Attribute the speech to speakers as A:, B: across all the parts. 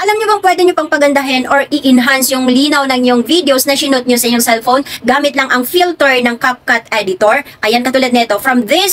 A: alam nyo bang pwede nyo pang pagandahin or i-enhance yung linaw ng yung videos na shinoot nyo sa inyong cellphone gamit lang ang filter ng CapCut Editor? Ayan, katulad nito, from this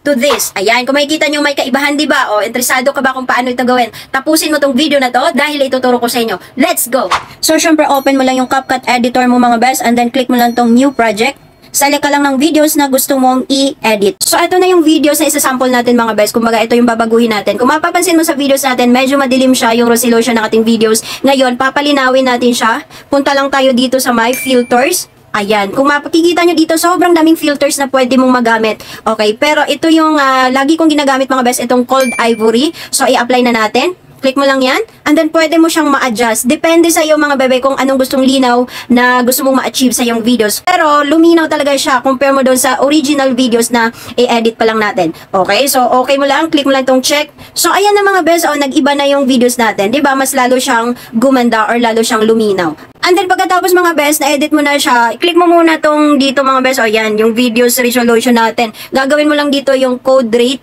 A: to this. Ayan, kung makikita nyo may kaibahan, di ba? O, interesado ka ba kung paano ito gawin? Tapusin mo tong video na to dahil ituturo ko sa inyo. Let's go! So, syempre, open mo lang yung CapCut Editor mo mga best and then click mo lang tong new project. Select ka lang ng videos na gusto mong i-edit. So, ito na yung videos na isa-sample natin mga best. Kumbaga, ito yung babaguhin natin. Kung mapapansin mo sa videos natin, medyo madilim siya yung resolution ng ating videos. Ngayon, papalinawin natin siya. Punta lang tayo dito sa My Filters. Ayan. Kung makikita nyo dito, sobrang daming filters na pwede mong magamit. Okay, pero ito yung lagi kong ginagamit mga best, itong Cold Ivory. So, i-apply na natin. Click mo lang yan, and then pwede mo siyang ma-adjust. Depende sa iyo mga bebe kung anong gustong linaw na gusto mong ma-achieve sa iyong videos. Pero luminaw talaga siya, compare mo doon sa original videos na i-edit pa lang natin. Okay, so okay mo lang, click mo lang itong check. So ayan na mga bes, nag-iba na yung videos natin. Diba? Mas lalo siyang gumanda or lalo siyang luminaw. And then pagkatapos mga bes, na-edit mo na siya, click mo muna tong dito mga bes, yan, yung videos resolution natin. Gagawin mo lang dito yung code rate,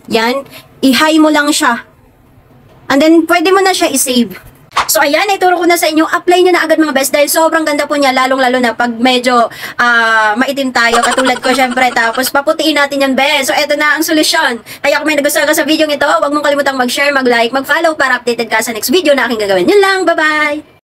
A: yan, i-high mo lang siya. And then, pwede mo na siya i-save. So, ayan, ituro ko na sa inyo. Apply nyo na agad mga best dahil sobrang ganda po niya, lalong-lalo na pag medyo maitim tayo, katulad ko syempre. Tapos, paputiin natin yan, best. So, eto na ang solusyon. Kaya kung may nagustuhan ka sa video ito, huwag mong kalimutang mag-share, mag-like, mag-follow para updated ka sa next video na aking gagawin. Yun lang, bye-bye!